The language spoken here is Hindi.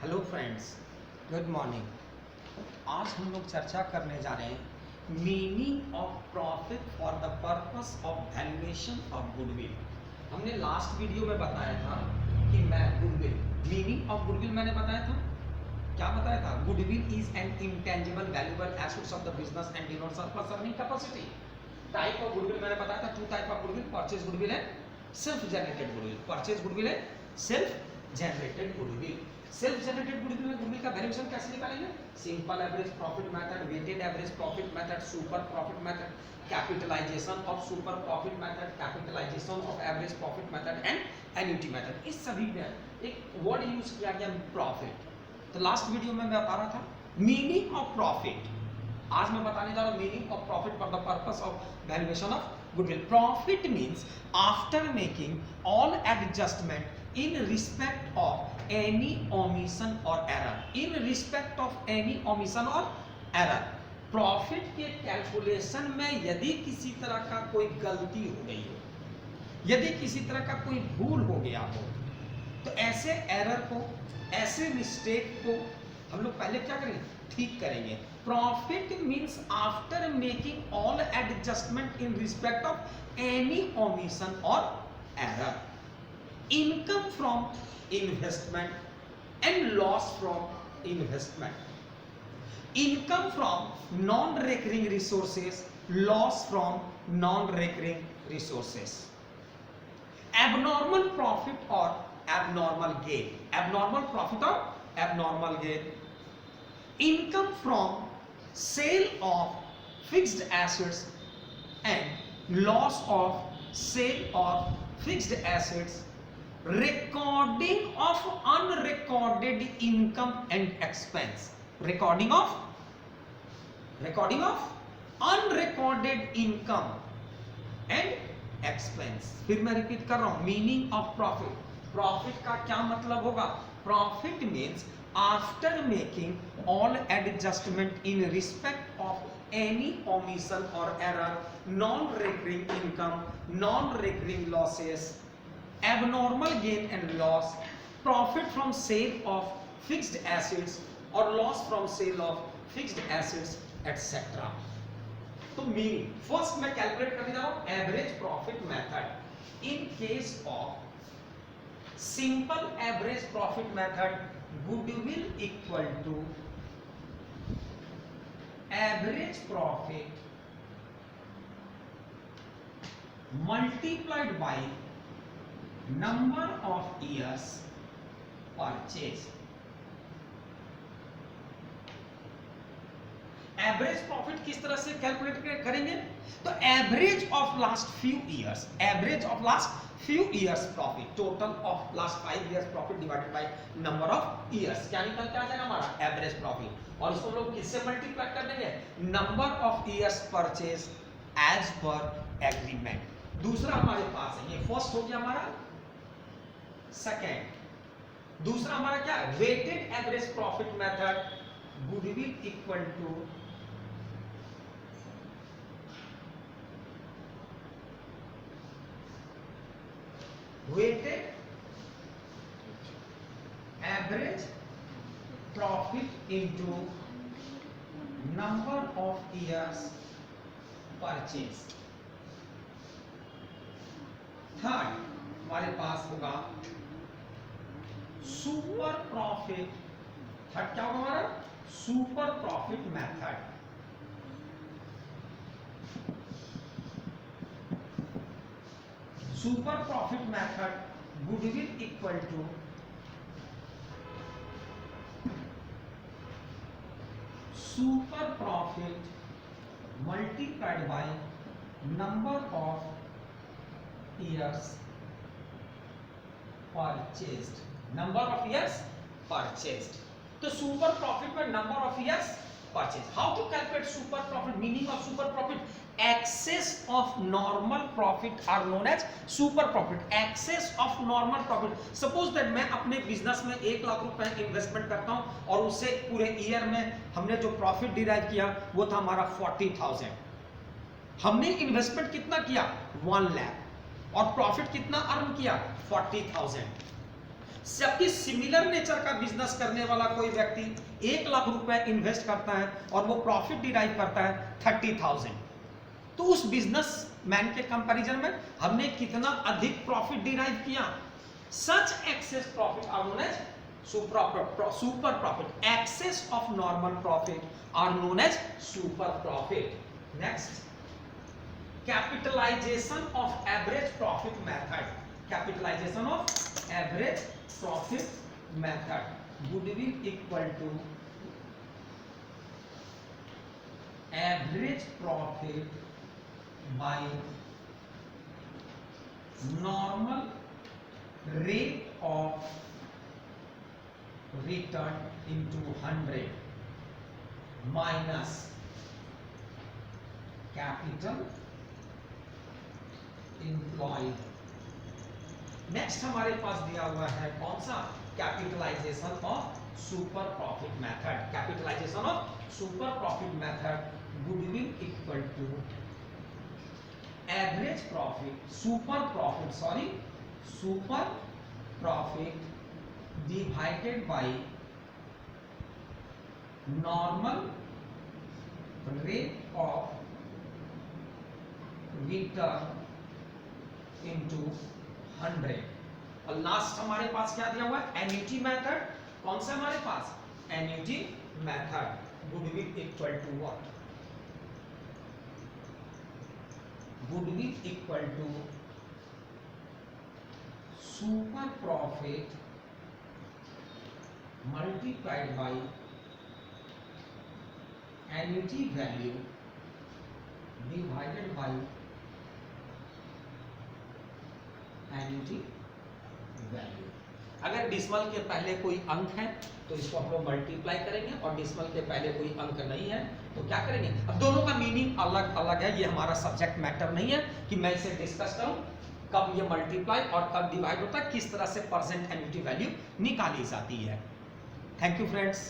Hello friends, good morning. आज हम लोग चर्चा करने जा रहे हैं meaning of profit for the purpose of valuation of goodwill. हमने लास्ट वीडियो में बताया था कि मैं गुडविल, मीनिंग ऑफ गुडविल मैंने बताया था, क्या बताया था? Goodwill is an intangible valuable assets of the business and denotes surplus earning capacity. Type of goodwill मैंने बताया था, two type of goodwill, purchase goodwill है, self generated goodwill. Purchase goodwill है, self generated goodwill. Self generated goodwill में गुडविल का वैल्यूएशन कैसे निकालेंगे? Simple average profit method, weighted average profit method, super profit method, capitalisation of super profit method, capitalisation of average profit method and annuity method. इस सभी में एक वर्ड यूज किया गया प्रॉफिट। तो लास्ट वीडियो में मैं बता रहा था मीनिंग ऑफ प्रॉफिट। आज मैं बताने जा रहा हूं meaning of profit for the purpose of valuation of goodwill. Profit means after making all adjustment in respect of any omission or error, in respect of any omission or error। Profit के कैलकुलेशन में यदि किसी तरह का कोई गलती हो गई हो, यदि किसी तरह का कोई भूल हो गया हो, तो ऐसे एरर को, ऐसे मिस्टेक को हम लोग पहले क्या करेंगे? ठीक करेंगे। Profit means after making all adjustment in respect of any omission और error. Income from investment and loss from investment, income from non-recurring resources, loss from non-recurring resources, abnormal profit or abnormal gain, abnormal profit or abnormal gain, income from sale of fixed assets and loss of sale of fixed assets, recording of unrecorded income and expense, recording of unrecorded income and expense। फिर मैं रिपीट कर रहा हूं, मीनिंग ऑफ प्रॉफिट। प्रॉफिट का क्या मतलब होगा? Profit means after making all adjustment in respect of any omission और error, non recurring income, non recurring losses, abnormal gain and loss, profit from sale of fixed assets or loss from sale of fixed assets etc। तो मीनिंग फर्स्ट मैं कैलकुलेट करने जा रहा हूं average profit method. In case of simple average profit method, goodwill equal to average profit multiplied by number of years purchase. Average profit किस तरह से कैलकुलेट करेंगे? तो average of last few years, average of last few years profit, total of last 5 years profit divided by number of years, क्या निकल के आ जाएगा हमारा? Average profit. और इसको लोग किससे मल्टीप्लाई कर देंगे? Number of years purchase as per agreement. दूसरा हमारे पास है, ये फर्स्ट हो गया हमारा, सेकेंड। दूसरा हमारा क्या है? Weighted average profit method, goodwill equal to weighted average profit into number of years purchase. Third हमारे पास होगा सुपर प्रॉफिट। थर्ड क्या होगा हमारा? Super profit method. Super profit method, goodwill equal to super profit multiplied by number of years purchased, number of years purchased. तो सुपर प्रॉफिट में number of years purchase. How to calculate super profit? Meaning of super profit, excess of normal profit are known as super profit. Excess of normal profit, suppose that मैं अपने बिजनेस में 1 लाख रुपए इन्वेस्टमेंट करता हूं और उससे पूरे ईयर में हमने जो प्रॉफिट डिराइव किया वो था हमारा 40,000। हमने इन्वेस्टमेंट कितना किया? 1 लाख, और प्रॉफिट कितना अर्न किया? 40,000। जबकि सिमिलर नेचर का बिजनेस करने वाला कोई व्यक्ति 1 लाख रुपए इन्वेस्ट करता है और वो प्रॉफिट डिराइव करता है 30,000, तो उस बिजनेस मैन के कंपैरिजन में हमने कितना अधिक प्रॉफिट डिराइव किया। Such excess profit are known as super profit. Excess of normal profit are known as super profit. Next, capitalisation of average profit method. Capitalisation of average profit method. Goodwill equal to average profit by normal rate of return into 100 minus capital employed। Next हमारे पास दिया हुआ है कौन सा, capitalisation of super profit method. Capitalisation of super profit method, goodwill equal to average profit, super profit divided by normal rate of return into 100। और लास्ट हमारे पास क्या दिया हुआ है, एन्युटी मेथड। कौन सा हमारे पास, annuity method. Goodwill equal to what, goodwill equal to super profit multiplied by annuity value divided by annuity value। अगर डिसमल के पहले कोई अंक है तो इसको हम लोग मल्टीप्लाई करेंगे, और डिसमल के पहले कोई अंक नहीं है तो क्या करेंगे। अब दोनों का मीनिंग अलग अलग है, ये हमारा सब्जेक्ट मैटर नहीं है कि मैं इसे डिस्कस करूं कब ये मल्टीप्लाई और कब डिवाइड होता है, किस तरह से परसेंट एन्युटी वैल्यू निकाली जाती है। Thank you friends।